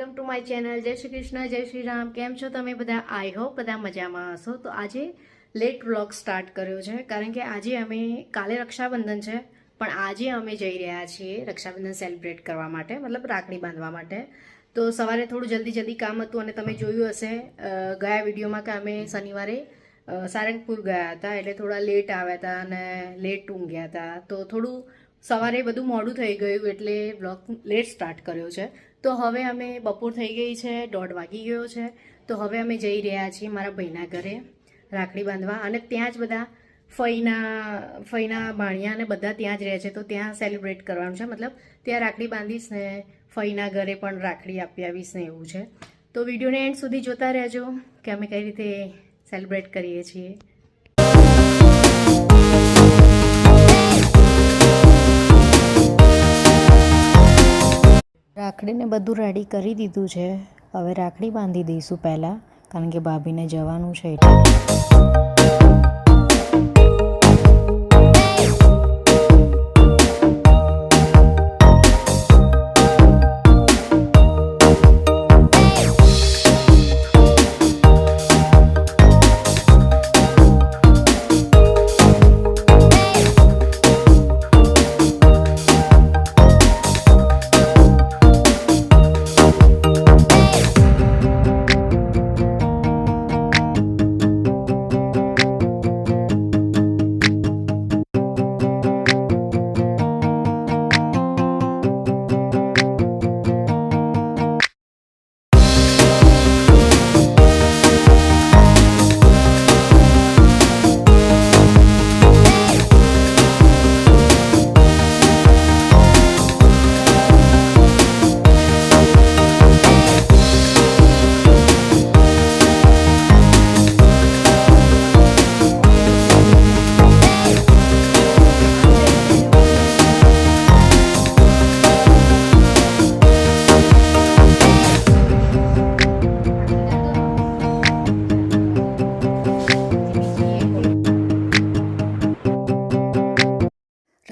Welcome to my channel. જય શ્રી કૃષ્ણ, જય શ્રી રામ। કેમ છો તમે બધા? આઈ હોપ બધા મજામાં હશો। તો આજે લેટ વ્લોગ સ્ટાર્ટ કર્યો છે કારણ કે આજે અમે કાલે રક્ષાબંધન છે પણ આજે અમે જઈ રહ્યા છીએ રક્ષાબંધન સેલિબ્રેટ કરવા માટે, મતલબ રાખડી બાંધવા માટે। તો સવારે થોડું જલ્દી કામ હતું અને તમે જોયું હશે ગયા વિડીયોમાં કે અમે શનિવારે સારંગપુર ગયા હતા, એટલે થોડા લેટ આવ્યા હતા અને લેટ ઊંઘ્યા હતા। તો થોડું સવારે બધું મોડું થઈ ગયું એટલે વ્લોગ લેટ સ્ટાર્ટ કર્યો છે। તો હવે અમે બપોર થઈ ગઈ છે, 1:30 વાગી ગયો છે। તો હવે અમે જઈ રહ્યા છીએ મારા ભાઈના ઘરે રાખડી બાંધવા, અને ત્યાં જ બધા ફઈના ભાણિયા અને બધા ત્યાં જ રહે છે, તો ત્યાં સેલિબ્રેટ કરવાનું છે। મતલબ ત્યાં રાખડી બાંધીશ ને ફઈના ઘરે પણ રાખડી આપી આવીશ ને એવું છે। તો વિડીયોને એન્ડ સુધી જોતા રહેજો કે અમે કઈ રીતે સેલિબ્રેટ કરીએ છીએ। રાખડીને બધું રેડી કરી દીધું છે, હવે રાખડી બાંધી દઈશું પહેલાં, કારણ કે ભાભીને જવાનું છે એટલે।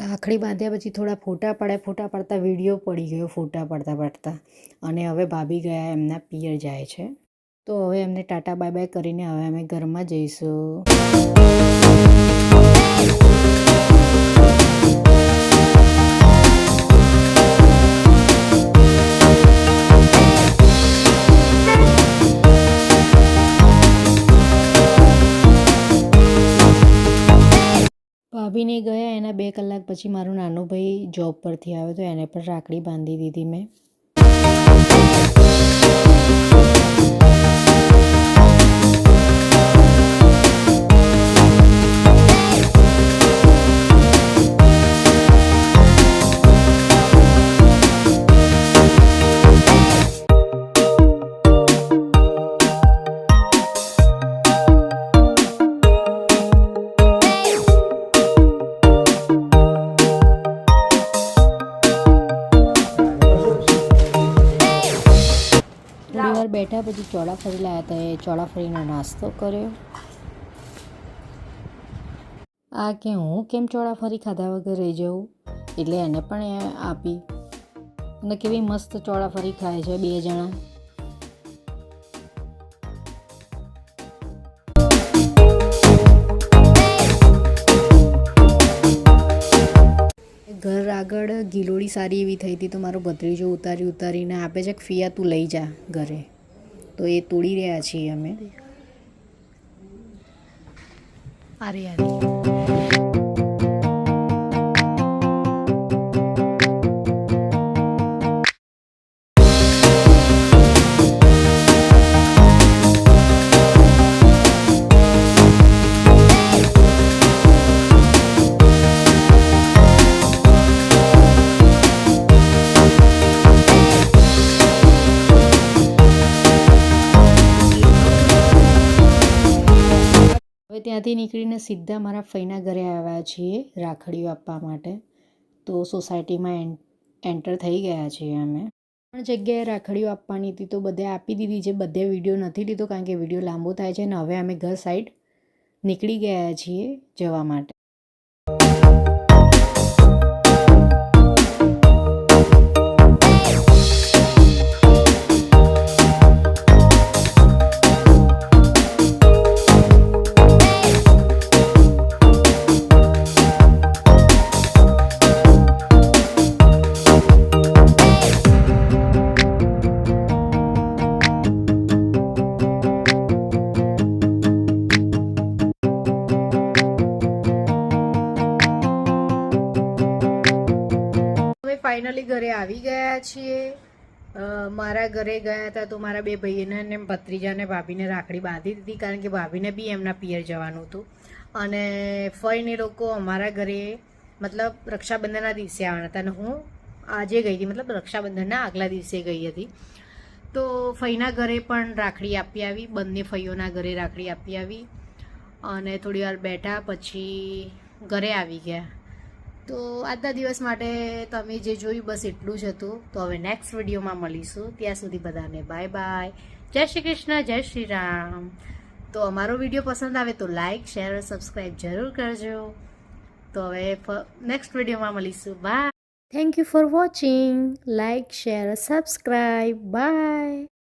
રાખડી બાંધ્યા પછી થોડા ફોટા પાડતા વિડીયો પડી ગયો ફોટા પાડતા, અને હવે ભાભી ગયા એમના પિયર જાય છે। તો હવે એમને ટાટા બાય બાય કરીને હવે અમે ઘરમાં જઈશું। ભાભીને ગયા એના 2 કલાક પછી મારો નાનો ભાઈ જોબ પરથી આવ્યો, તો એને પણ રાખડી બાંધી દીધી મેં। બેઠા પછી ચોળાફળી લાવ્યા હતા, એ ચોળાફળીનો નાસ્તો કર્યો। આ કે હું કેમ ચોળાફળી ખાધા વગર રહી જાઉં, એટલે એને પણ આપી, અને કેવી મસ્ત ચોળાફળી ખાય છે 2 જણા। ઘર આગળ ગિલોડી સારી એવી થઈ હતી, તો મારો ભત્રીજો ઉતારીને આપે છે કે ફિયા તું લઈ જા ઘરે, તો એ તોડી રહ્યા છીએ અમે। હવે ત્યાંથી નીકળીને સીધા મારા ફઈના ઘરે આવ્યા છીએ રાખડીઓ આપવા માટે। તો સોસાયટીમાં એન્ટર થઈ ગયા છીએ અમે। પણ જગ્યાએ રાખડીઓ આપવાની હતી તો બધે આપી દીધી છે, બધે વિડીયો નથી લીધો કારણ કે વિડીયો લાંબો થાય છે, અને હવે અમે ઘર સાઈડ નીકળી ગયા છીએ જવા માટે। ઘરે આવી ગયા છીએ. મારા ઘરે ગયા હતા તો મારા બે ભાઈને ને ભત્રીજાને ભાભીને રાખડી બાંધી દીધી, કારણ કે ભાભીને બી એમના પિયર જવાનું હતું. અને ફઈને લોકો અમારા ઘરે મતલબ રક્ષાબંધનના દિવસે આવવાના હતા, અને હું આજે ગઈ હતી, મતલબ રક્ષાબંધનના આગલા દિવસે ગઈ હતી. તો ફઈના ઘરે પણ રાખડી આપી આવી, બંને ફઈઓના ઘરે રાખડી આપી આવી, અને થોડી વાર બેઠા પછી ઘરે આવી ગયા. તો આજના દિવસ માટે તમે જે જોયું બસ એટલું જ હતું. તો હવે નેક્સ્ટ વિડીયોમાં મળીશું. ત્યાં સુધી બધાને બાય બાય. જય શ્રી કૃષ્ણ, જય શ્રી રામ. તો અમારો વિડીયો પસંદ આવે તો લાઈક, શેર અને સબસ્ક્રાઈબ જરૂર કરજો. તો હવે નેક્સ્ટ વિડીયોમાં મળીશું. Bye. Thank you for watching. Like, share, subscribe. By.